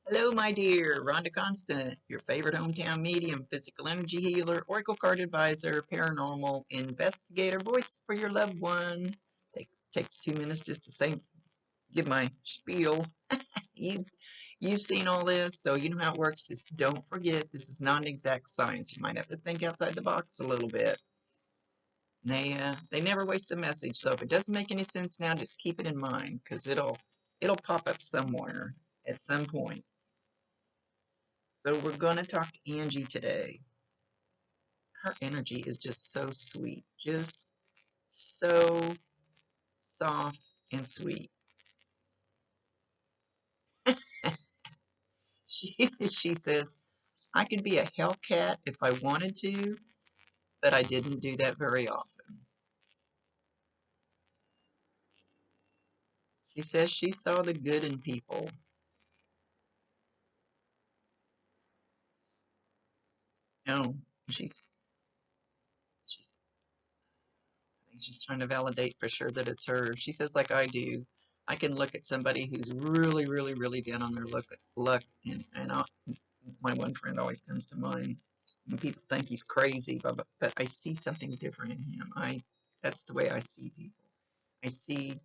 Hello, my dear. Rhonda Constant, your favorite hometown medium, physical energy healer, oracle card advisor, paranormal investigator, voice for your loved one. Takes 2 minutes just to give my spiel. You, you've seen all this, so you know how it works. Just don't forget, this is not an exact science. You might have to think outside the box a little bit. They never waste a message, so if it doesn't make any sense now, just keep it in mind, because it'll pop up somewhere at some point. So we're going to talk to Angie today. Her energy is just so sweet, just so soft and sweet. She says, I could be a Hellcat if I wanted to, but I didn't do that very often. She says she saw the good in people. No, she's she's I think she's trying to validate for sure that it's her. She says, like I do, I can look at somebody who's really, really, really down on their luck, and my one friend always comes to mind. And people think he's crazy, but I see something different in him. That's the way I see people. I see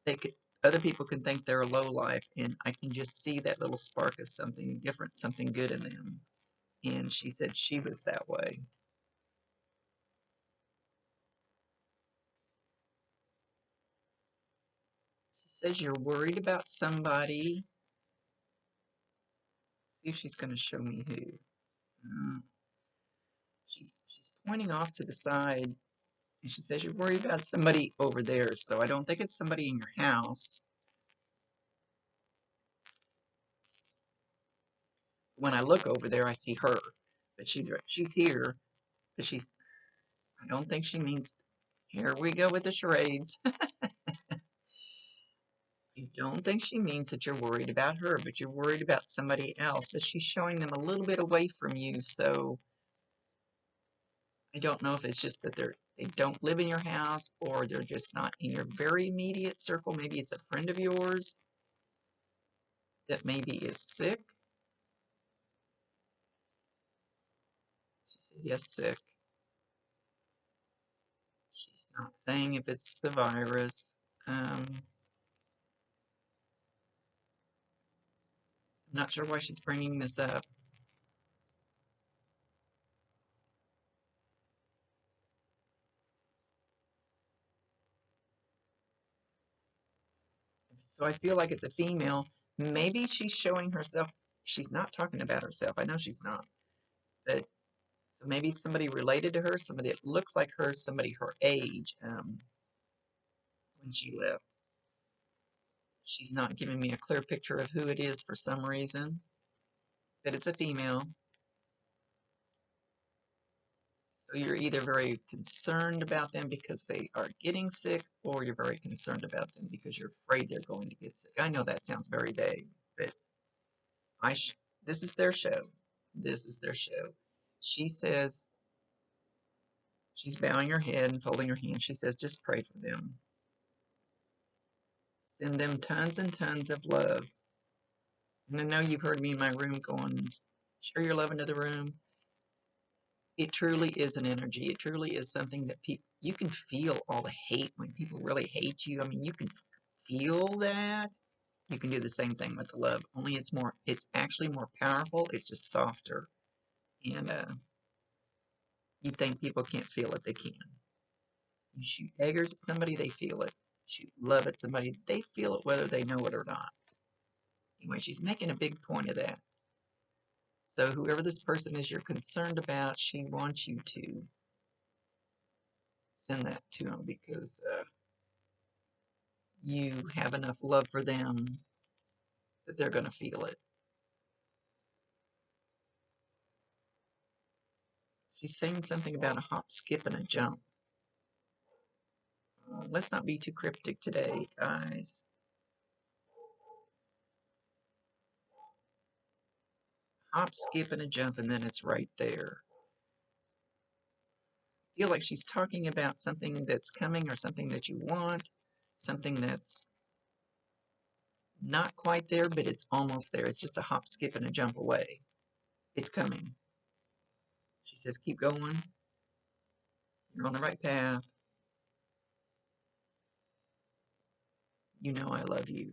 they could other people can think they're a low life, and I can just see that little spark of something different, something good in them. And she said she was that way. She says you're worried about somebody. See if she's going to show me who. Uh, she's pointing off to the side, and she says you're worried about somebody over there. So I don't think it's somebody in your house. When I look over there, I see her, but she's here, but I don't think she means, here we go with the charades. I don't think she means that you're worried about her, but you're worried about somebody else, but she's showing them a little bit away from you, so I don't know if it's just that they don't live in your house or they're just not in your very immediate circle. Maybe it's a friend of yours that maybe is sick. She said, yes, sick. She's not saying if it's the virus. I'm not sure why she's bringing this up. So I feel like it's a female. Maybe she's showing herself. She's not talking about herself. I know she's not. But so maybe somebody related to her, somebody that looks like her, somebody her age, when she left. She's not giving me a clear picture of who it is for some reason, but it's a female. So you're either very concerned about them because they are getting sick, or you're very concerned about them because you're afraid they're going to get sick. I know that sounds very vague, but I this is their show. This is their show. She says, she's bowing her head and folding her hands. She says, just pray for them. Send them tons and tons of love. And I know you've heard me in my room going, share your love into the room. It truly is an energy. It truly is something that you can feel all the hate when people really hate you. I mean, you can feel that. You can do the same thing with the love, only it's actually more powerful. It's just softer. And you think people can't feel it, they can. You shoot daggers at somebody, they feel it. Shoot love at somebody, they feel it whether they know it or not. Anyway, she's making a big point of that. So whoever this person is you're concerned about, she wants you to send that to them because you have enough love for them that they're going to feel it. She's saying something about a hop, skip, and a jump. Let's not be too cryptic today, guys. Hop, skip, and a jump, and then it's right there. I feel like she's talking about something that's coming or something that you want, something that's Not quite there, but it's almost there. It's just a hop, skip, and a jump away. It's coming. She says, keep going. You're on the right path. You know I love you.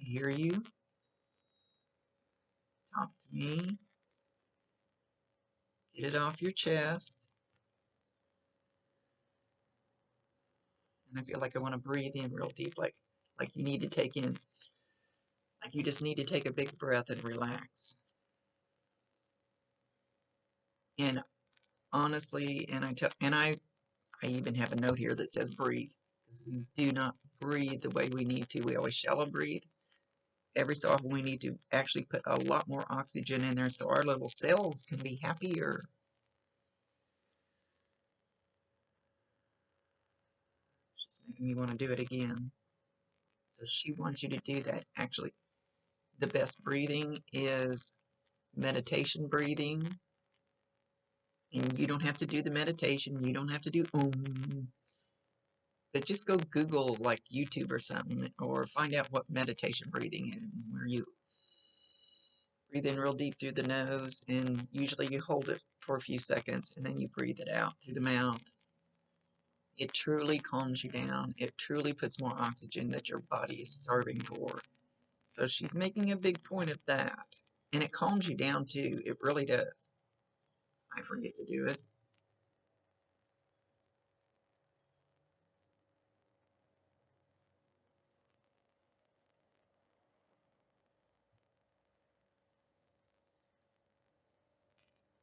I hear you. Talk to me. Get it off your chest. And I feel like I want to breathe in real deep, like you need to take in, like you just need to take a big breath and relax. And honestly, I even have a note here that says breathe, because we do not breathe the way we need to. We always shallow breathe. Every so often we need to actually put a lot more oxygen in there so our little cells can be happier. She's making me want to do it again. So she wants you to do that. Actually, the best breathing is meditation breathing. And you don't have to do the meditation. You don't have to do but just go Google like YouTube or something, or find out what meditation breathing is, where you breathe in real deep through the nose, and usually you hold it for a few seconds, and then you breathe it out through the mouth. It truly calms you down. It truly puts more oxygen that your body is starving for. So she's making a big point of that. And it calms you down too. It really does. I forget to do it.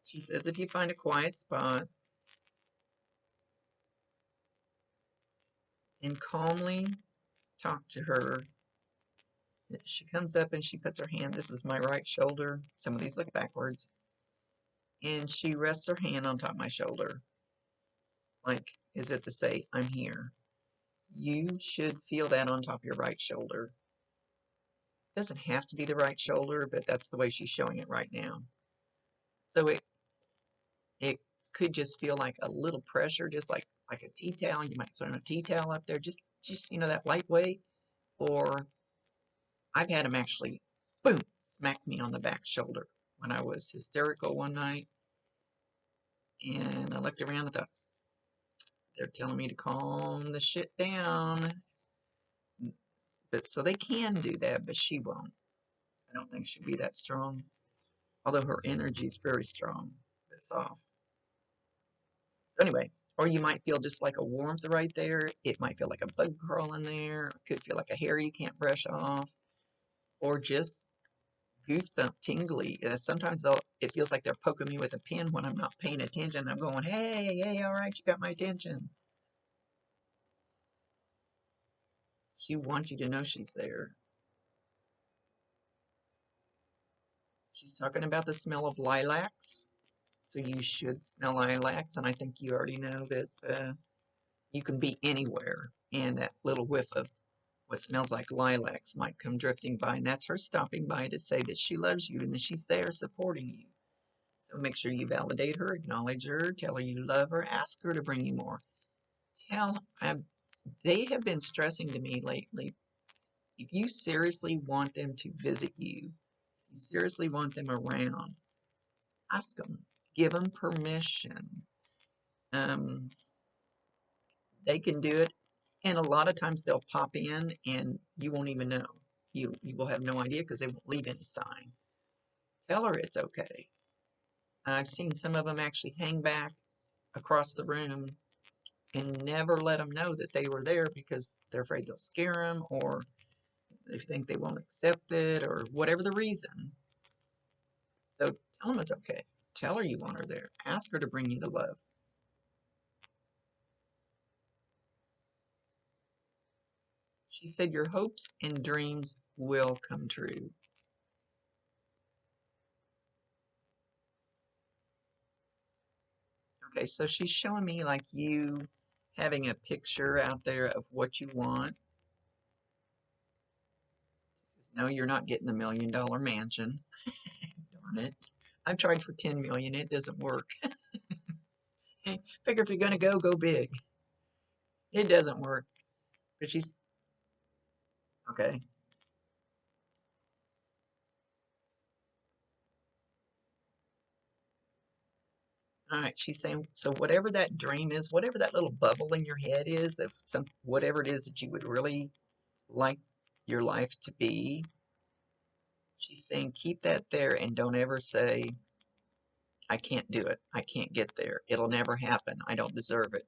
She says if you find a quiet spot and calmly talk to her, she comes up and she puts her hand, this is my right shoulder. Some of these look backwards. And she rests her hand on top of my shoulder, like as if to say, I'm here. You should feel that on top of your right shoulder. It doesn't have to be the right shoulder, but that's the way she's showing it right now. So it could just feel like a little pressure, just like a tea towel. You might throw a tea towel up there, just that lightweight. Or I've had them actually, boom, smack me on the back shoulder when I was hysterical one night. And I looked around and thought, they're telling me to calm the shit down. But so they can do that, but she won't. I don't think she'll be that strong. Although her energy is very strong, but soft. So anyway, or you might feel just like a warmth right there. It might feel like a bug crawling there. It could feel like a hair you can't brush off. Or just goosebump tingly. Sometimes it feels like they're poking me with a pin when I'm not paying attention. I'm going, hey, all right, you got my attention. She wants you to know she's there. She's talking about the smell of lilacs. So you should smell lilacs. And I think you already know that you can be anywhere, and that little whiff of what smells like lilacs might come drifting by, and that's her stopping by to say that she loves you and that she's there supporting you. So make sure you validate her, acknowledge her, tell her you love her, ask her to bring you more. They have been stressing to me lately, if you seriously want them to visit you, if you seriously want them around, ask them, give them permission. They can do it, and a lot of times they'll pop in and you won't even know. You will have no idea because they won't leave any sign. Tell her it's okay. I've seen some of them actually hang back across the room and never let them know that they were there because they're afraid they'll scare them, or they think they won't accept it, or whatever the reason. So tell them it's okay. Tell her you want her there. Ask her to bring you the love. She said your hopes and dreams will come true. Okay, so she's showing me like you having a picture out there of what you want. She says, no, you're not getting the $1 million mansion. Darn it. I've tried for 10 million. It doesn't work. Figure if you're going to go big. It doesn't work. But she's okay. All right, she's saying, so whatever that dream is, whatever that little bubble in your head is of some whatever it is that you would really like your life to be, she's saying keep that there and don't ever say, I can't do it. I can't get there. It'll never happen. I don't deserve it.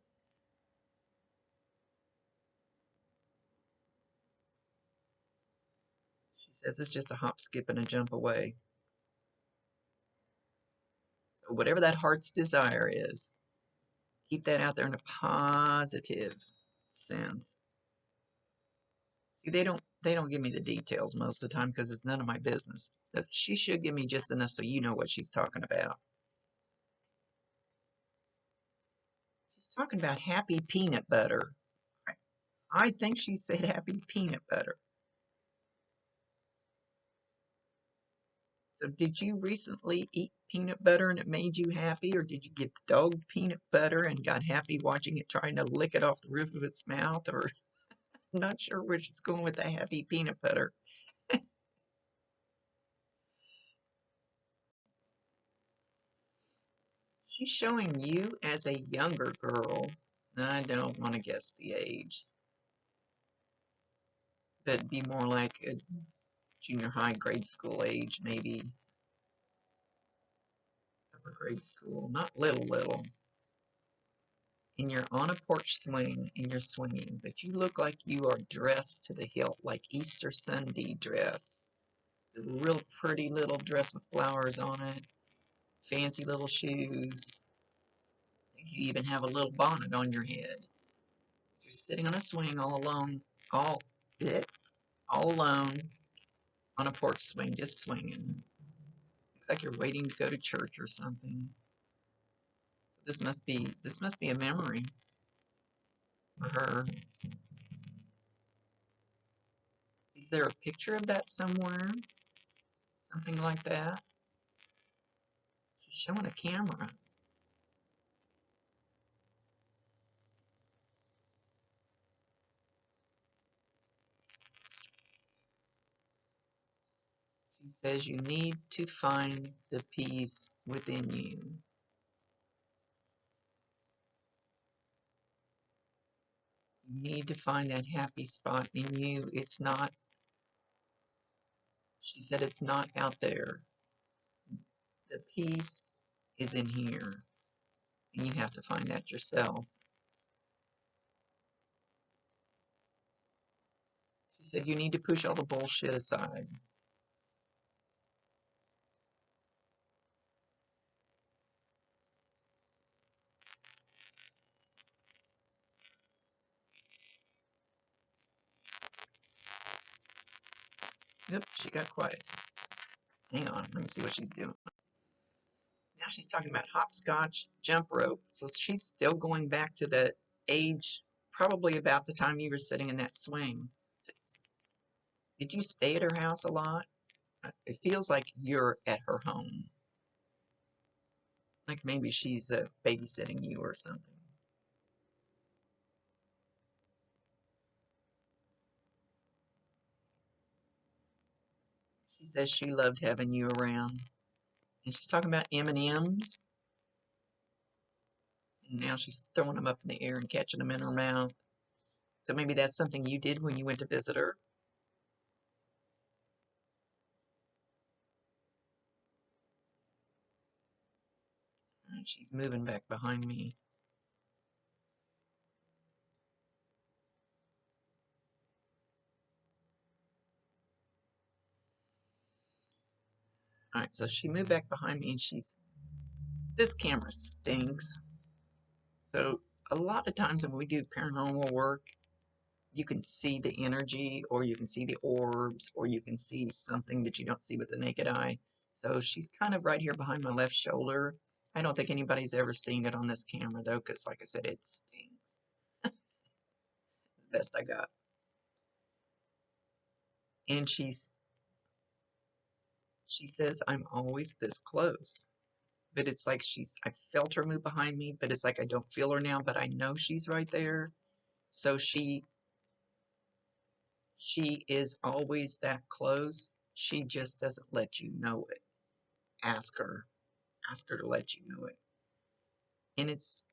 She says it's just a hop, skip, and a jump away. So whatever that heart's desire is, keep that out there in a positive sense. See, they don't give me the details most of the time because it's none of my business. But she should give me just enough so you know what she's talking about. She's talking about happy peanut butter. I think she said happy peanut butter. So did you recently eat peanut butter and it made you happy, or did you get the dog peanut butter and got happy watching it trying to lick it off the roof of its mouth? Or I'm not sure where she's going with the happy peanut butter. She's showing you as a younger girl. I don't want to guess the age, but it'd be more like a junior high, grade school age, maybe upper grade school, not little. And you're on a porch swing and you're swinging, but you look like you are dressed to the hilt, like Easter Sunday dress. A real pretty little dress with flowers on it, fancy little shoes. You even have a little bonnet on your head. You're sitting on a swing all alone, all it, all alone on a porch swing, just swinging. Looks like you're waiting to go to church or something. So this must be a memory for her. Is there a picture of that somewhere? Something like that? She's showing a camera. She says you need to find the peace within you. You need to find that happy spot in you. It's not, she said, it's not out there. The peace is in here, and you have to find that yourself. She said you need to push all the bullshit aside. Yep, she got quiet. Hang on, let me see what she's doing. Now she's talking about hopscotch, jump rope. So she's still going back to the age, probably about the time you were sitting in that swing. Did you stay at her house a lot? It feels like you're at her home. Like maybe she's babysitting you or something. She says she loved having you around. And she's talking about M&Ms. And now she's throwing them up in the air and catching them in her mouth. So maybe that's something you did when you went to visit her. And she's moving back behind me. All right, so she moved back behind me and this camera stinks. So a lot of times when we do paranormal work, you can see the energy, or you can see the orbs, or you can see something that you don't see with the naked eye. So she's kind of right here behind my left shoulder. I don't think anybody's ever seen it on this camera though, because like I said, it stinks. It's the best I got. And she says I'm always this close. But it's like I felt her move behind me, but it's like I don't feel her now, but I know she's right there. So she She is always that close. She just doesn't let you know it. Ask her. Ask her to let you know it. And it's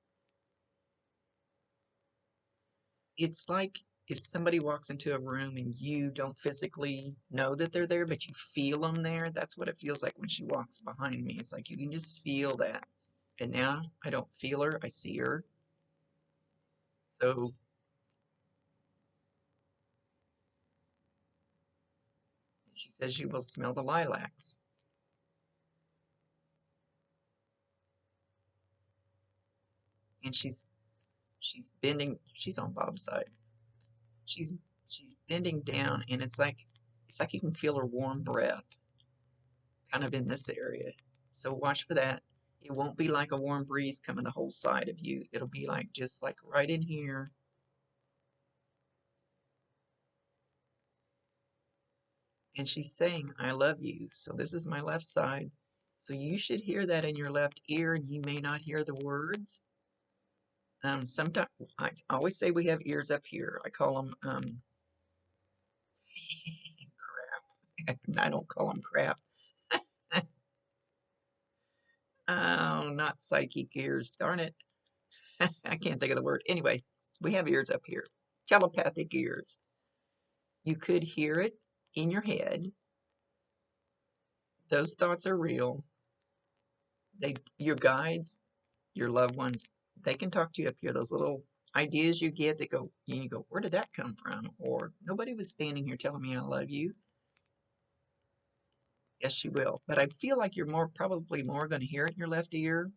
like if somebody walks into a room and you don't physically know that they're there, but you feel them there. That's what it feels like when she walks behind me. It's like you can just feel that. And now I don't feel her, I see her. So she says you will smell the lilacs. And she's bending, she's on Bob's side. She's she's bending down and it's like you can feel her warm breath kind of in this area. So watch for that. It won't be like a warm breeze coming the whole side of you. It'll be like just like right in here. And she's saying, I love you. So this is my left side. So you should hear that in your left ear, and you may not hear the words. Sometimes I always say we have ears up here. I call them crap. I don't call them crap. Oh, not psychic ears. Darn it. I can't think of the word. Anyway, we have ears up here. Telepathic ears. You could hear it in your head. Those thoughts are real. Your guides, your loved ones, they can talk to you up here. Those little ideas you get that go, and you go, where did that come from? Or nobody was standing here telling me I love you. Yes, she will. But I feel like you're probably more going to hear it in your left ear,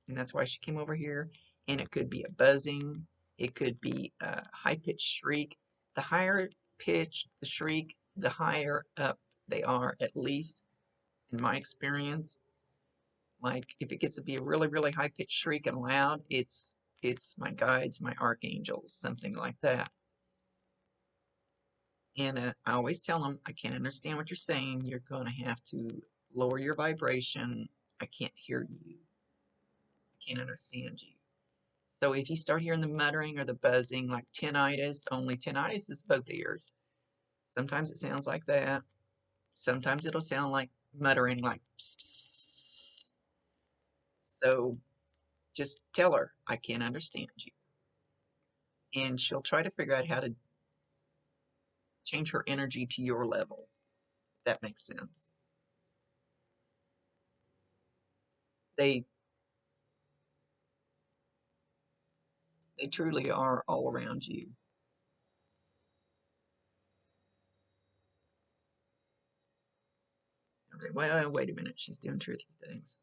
and that's why she came over here. And it could be a buzzing. It could be a high-pitched shriek. The higher pitch, the shriek, the higher up they are, at least in my experience. Like if it gets to be a really, really high-pitched shriek and loud, it's my guides, my archangels, something like that. And I always tell them, I can't understand what you're saying. You're going to have to lower your vibration. I can't hear you. I can't understand you. So if you start hearing the muttering or the buzzing, like tinnitus, only tinnitus is both ears. Sometimes it sounds like that. Sometimes it'll sound like muttering, like pss, pss, pss, pss. So just tell her, I can't understand you. And she'll try to figure out how to change her energy to your level, if that makes sense. They they truly are all around you. Okay, well, wait a minute. She's doing two or three things.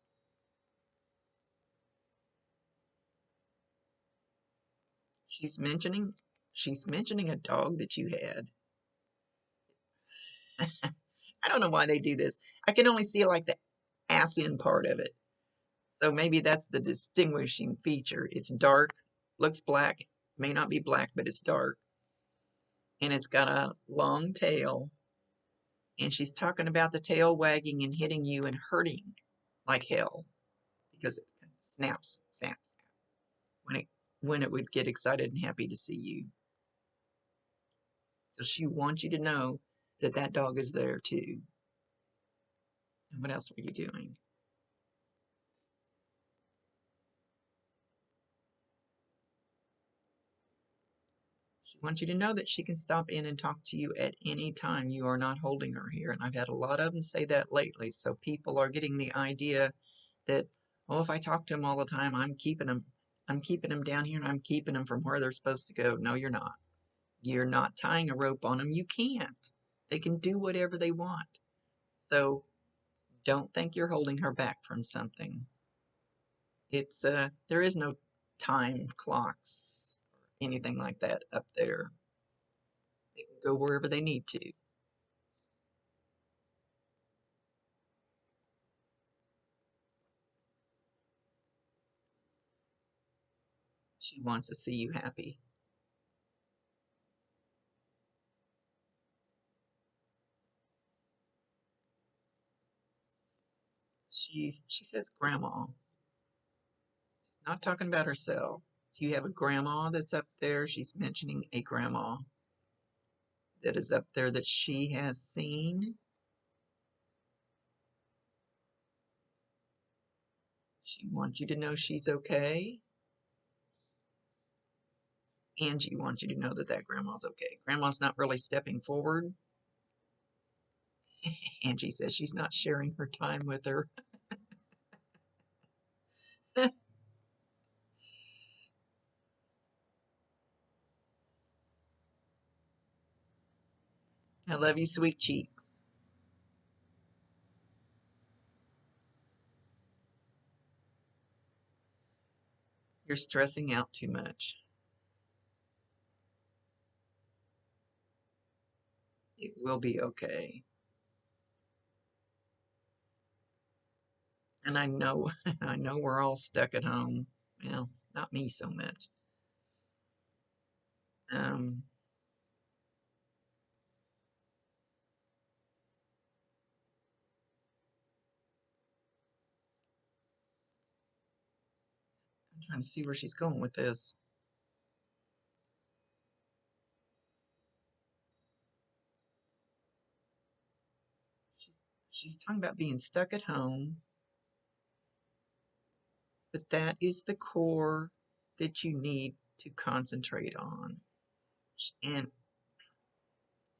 She's mentioning she's mentioning a dog that you had. I don't know why they do this. I can only see like the ass end part of it. So maybe that's the distinguishing feature. It's dark, looks black, may not be black, but it's dark. And it's got a long tail. And she's talking about the tail wagging and hitting you and hurting like hell because it snaps, snaps when it would get excited and happy to see you. So she wants you to know that that dog is there too. And what else were you doing? She wants you to know that she can stop in and talk to you at any time. You are not holding her here. And I've had a lot of them say that lately. So people are getting the idea that, oh, if I talk to them all the time, I'm keeping them down here and I'm keeping them from where they're supposed to go. No, you're not. You're not tying a rope on them. You can't. They can do whatever they want. So don't think you're holding her back from something. There is no time clocks or anything like that up there. They can go wherever they need to. She wants to see you happy. She says grandma. Not talking about herself. Do you have a grandma that's up there? She's mentioning a grandma that is up there that she has seen. She wants you to know she's okay. Angie wants you to know that grandma's okay. Grandma's not really stepping forward. Angie says she's not sharing her time with her. I love you, sweet cheeks. You're stressing out too much. It will be okay. And I know, I know we're all stuck at home. Well, not me so much. Um, I'm trying to see where she's going with this. She's talking about being stuck at home, but that is the core that you need to concentrate on. And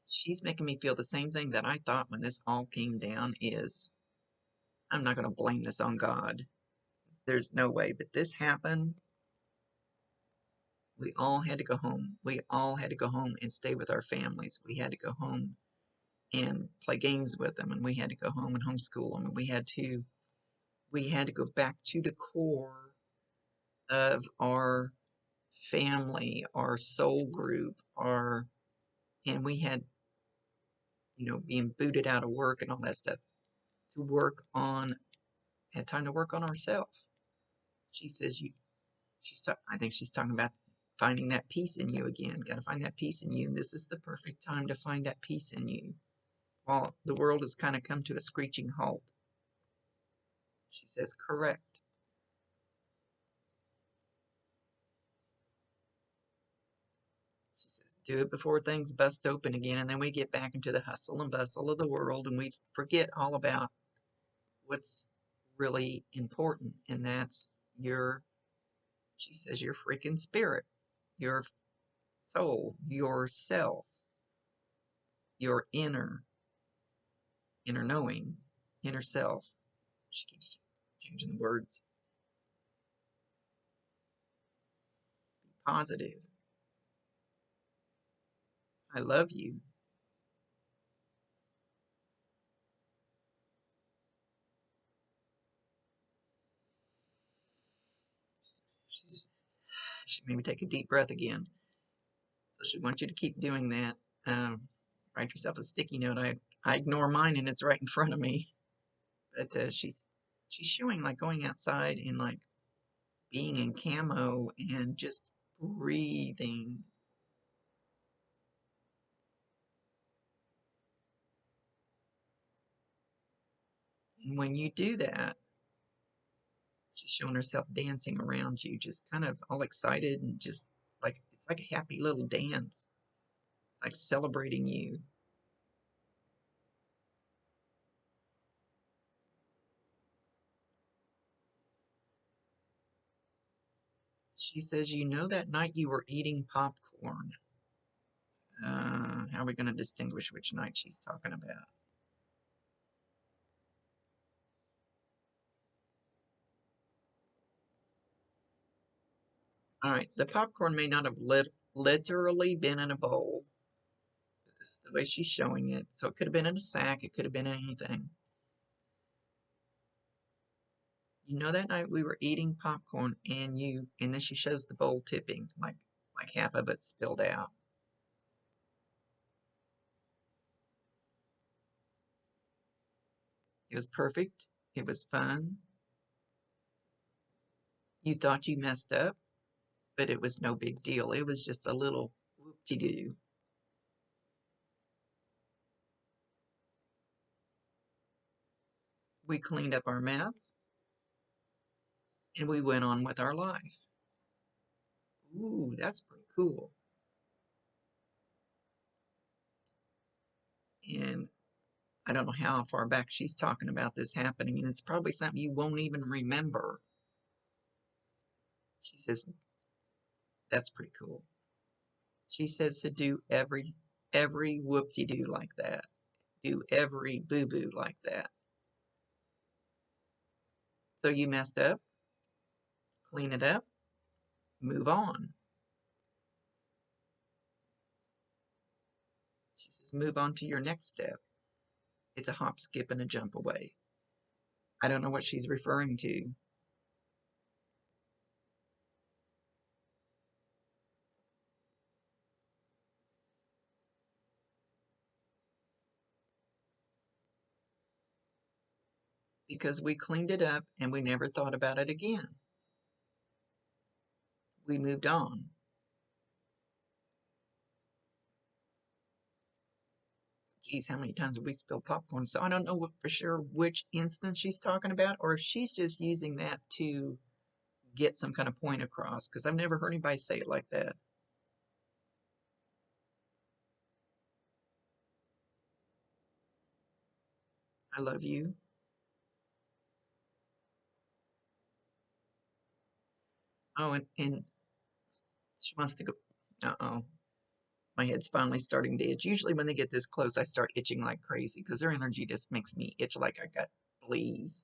she's making me feel the same thing that I thought when this all came down is I'm not going to blame this on God. There's no way. But this happened. We all had to go home. We all had to go home and stay with our families. We had to go home and play games with them, and we had to go home and homeschool them, and we had to go back to the core of our family, our soul group, and we had, being booted out of work and all that stuff to work on, had time to work on ourselves. She says I think she's talking about finding that peace in you again. Got to find that peace in you. And this is the perfect time to find that peace in you. While the world has kind of come to a screeching halt. She says, correct. She says, do it before things bust open again, and then we get back into the hustle and bustle of the world, and we forget all about what's really important, and that's she says, your freaking spirit, your soul, yourself, your inner knowing, inner self. She keeps changing the words. Be positive. I love you. She made me take a deep breath again. So she wants you to keep doing that. Write yourself a sticky note. I ignore mine and it's right in front of me. But she's showing like going outside and like being in camo and just breathing. And when you do that, she's showing herself dancing around you, just kind of all excited and just like it's like a happy little dance, like celebrating you. She says, that night you were eating popcorn. How are we going to distinguish which night she's talking about? All right, the popcorn may not have literally been in a bowl. This is the way she's showing it. So it could have been in a sack. It could have been anything. That night we were eating popcorn and then she shows the bowl tipping, like half of it spilled out. It was perfect. It was fun. You thought you messed up, but it was no big deal. It was just a little whoop-de-doo. We cleaned up our mess and we went on with our life. Ooh, that's pretty cool. I don't know how far back she's talking about this happening, and it's probably something you won't even remember. She says, that's pretty cool. She says to do every whoop-de-doo like that. Do every boo-boo like that. So you messed up, clean it up, move on. She says, move on to your next step. It's a hop, skip, and a jump away. I don't know what she's referring to. Because we cleaned it up and we never thought about it again. We moved on. Geez, how many times have we spilled popcorn? So I don't know for sure which instance she's talking about, or if she's just using that to get some kind of point across, because I've never heard anybody say it like that. I love you. Oh, and she wants to go. Uh-oh. My head's finally starting to itch. Usually when they get this close, I start itching like crazy because their energy just makes me itch like I got fleas.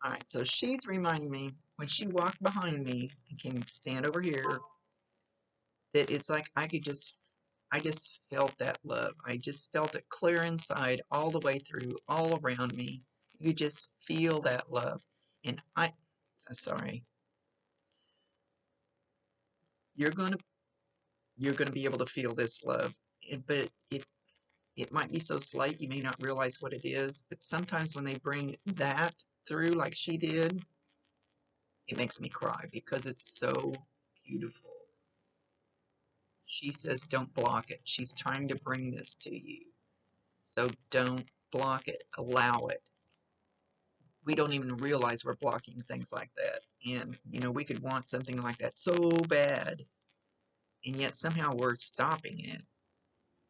All right, so she's reminding me when she walked behind me and came to stand over here that it's like I just felt that love. I just felt it clear inside all the way through, all around me. You just feel that love. And sorry, you're gonna be able to feel this love, but it might be so slight you may not realize what it is. But sometimes when they bring that through, like she did, it makes me cry because it's so beautiful. She says, don't block it. She's trying to bring this to you. So don't block it. Allow it. We don't even realize we're blocking things like that. And, we could want something like that so bad, and yet somehow we're stopping it.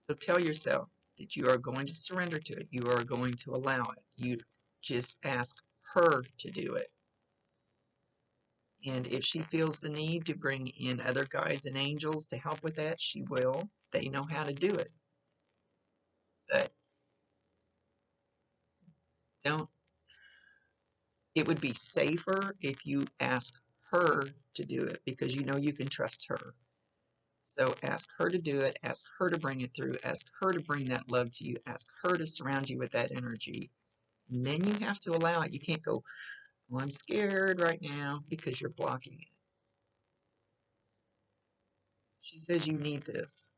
So tell yourself that you are going to surrender to it. You are going to allow it. You just ask her to do it. And if she feels the need to bring in other guides and angels to help with that, she will. They know how to do it. But it would be safer if you ask her to do it because you can trust her. So ask her to do it, ask her to bring it through, ask her to bring that love to you, ask her to surround you with that energy. And then you have to allow it. You can't go, well, I'm scared right now, because you're blocking it. She says you need this.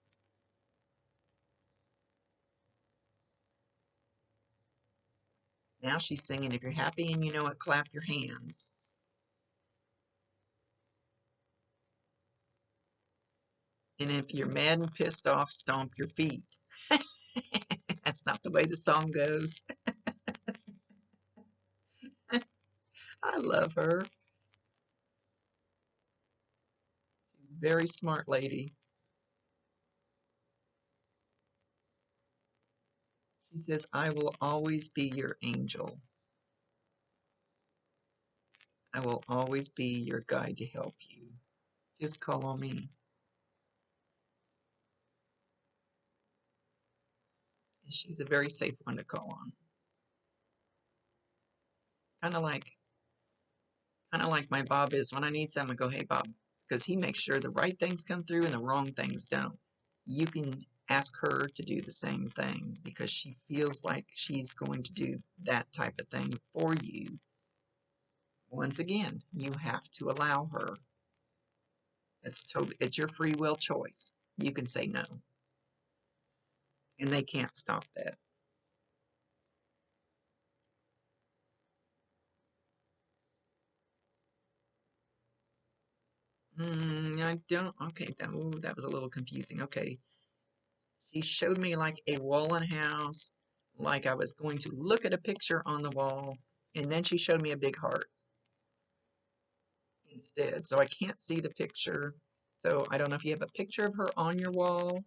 Now she's singing, if you're happy and you know it, clap your hands. And if you're mad and pissed off, stomp your feet. That's not the way the song goes. I love her. She's a very smart lady. She says, I will always be your angel. I will always be your guide to help you. Just call on me. And she's a very safe one to call on. Kind of like my Bob is. When I need something, I go, hey, Bob, because he makes sure the right things come through and the wrong things don't. You can ask her to do the same thing because she feels like she's going to do that type of thing for you. Once again, you have to allow her. It's your free will choice. You can say no. And they can't stop that. I don't. Okay, that was a little confusing. Okay. She showed me like a wall in a house, like I was going to look at a picture on the wall, and then she showed me a big heart instead. So I can't see the picture. So I don't know if you have a picture of her on your wall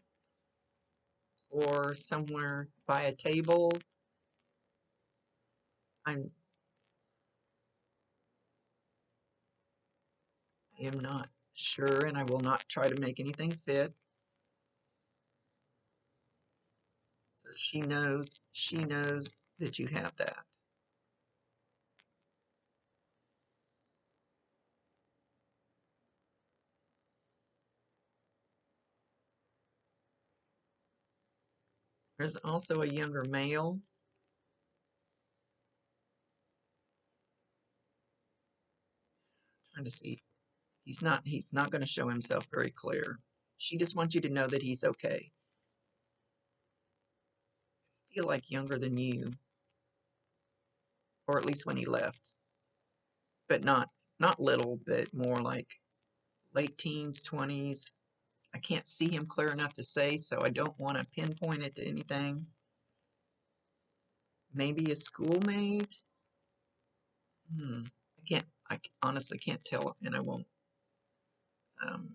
or somewhere by a table. I am not sure, and I will not try to make anything fit. So she knows that you have that. There's also a younger male. Trying to see. He's not going to show himself very clear. She just wants you to know that he's okay. Feel like younger than you, or at least when he left, but not little, but more like late teens, 20s. I can't see him clear enough to say, so I don't want to pinpoint it to anything. Maybe a schoolmate. I honestly can't tell, and I won't. Um,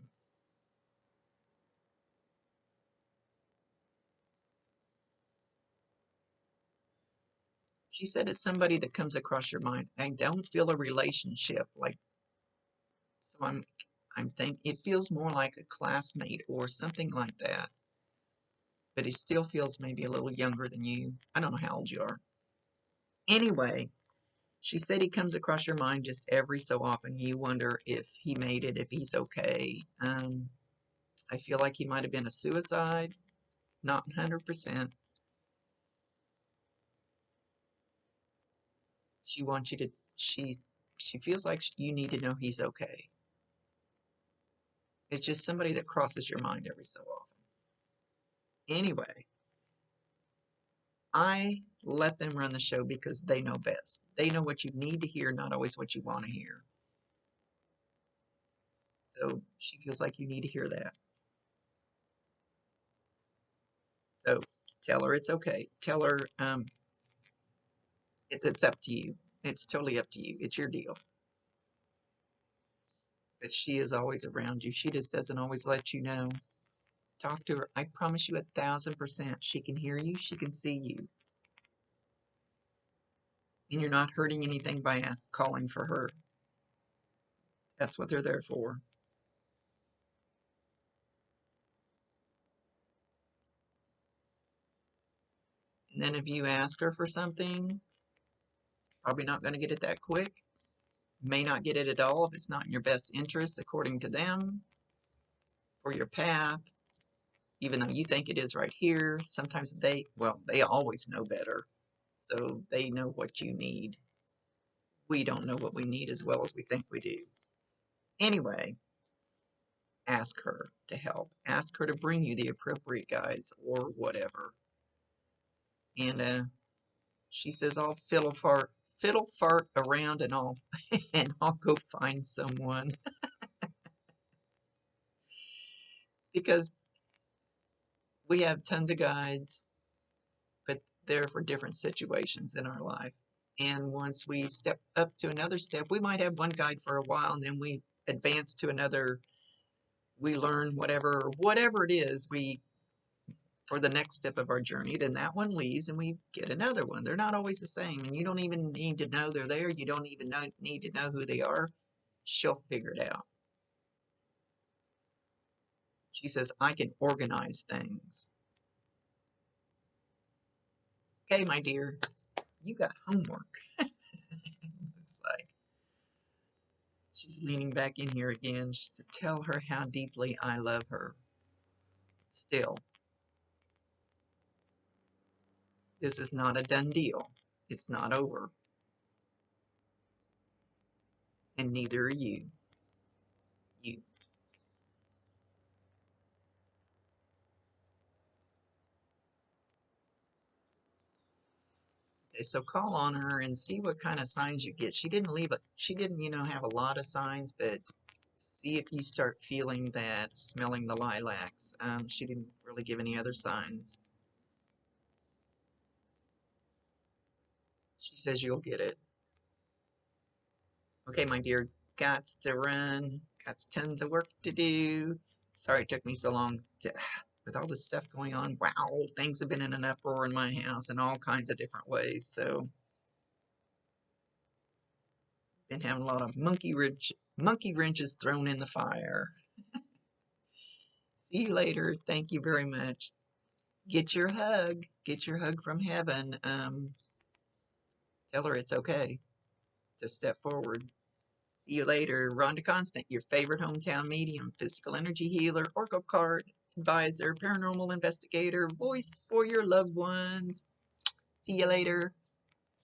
she said it's somebody that comes across your mind. I don't feel a relationship like, so I'm thinking it feels more like a classmate or something like that, but he still feels maybe a little younger than you. I don't know how old you are. Anyway, she said he comes across your mind just every so often. You wonder if he made it, if he's okay. I feel like he might have been a suicide, not 100%. She wants you to, she feels like you need to know he's okay. It's just somebody that crosses your mind every so often. Anyway, I let them run the show because they know best. They know what you need to hear, not always what you want to hear. So she feels like you need to hear that. So tell her it's okay. Tell her it's up to you. It's totally up to you. It's your deal. But she is always around you. She just doesn't always let you know. Talk to her. I promise you 1,000%. She can hear you. She can see you. And you're not hurting anything by calling for her. That's what they're there for. And then if you ask her for something, probably not going to get it that quick. May not get it at all if it's not in your best interest according to them for your path, even though you think it is right here. Sometimes they always know better. So they know what you need. We don't know what we need as well as we think we do. Anyway, ask her to help. Ask her to bring you the appropriate guides or whatever. And she says, I'll fiddle fart around and I'll go find someone. Because we have tons of guides, but they're for different situations in our life. And once we step up to another step, we might have one guide for a while, and then we advance to another. We learn whatever it is we for the next step of our journey. Then that one leaves, and we get another one. They're not always the same, and you don't even need to know they're there. You don't even need to know who they are. She'll figure it out. She says, I can organize things. Okay, my dear, you got homework. It's like she's leaning back in here again. She said, tell her how deeply I love her. Still, this is not a done deal. It's not over. And neither are you. You. Okay, so call on her and see what kind of signs you get. She didn't, have a lot of signs, but see if you start feeling that, smelling the lilacs. She didn't really give any other signs. She says you'll get it. Okay, my dear, gots to run. Got tons of work to do. Sorry it took me so long to with all this stuff going on, wow, things have been in an uproar in my house in all kinds of different ways. So, been having a lot of monkey wrenches thrown in the fire. See you later. Thank you very much. Get your hug. Get your hug from heaven. Tell her it's okay to step forward. See you later. Rhonda Constant, your favorite hometown medium, physical energy healer, oracle card advisor, paranormal investigator, voice for your loved ones. See you later.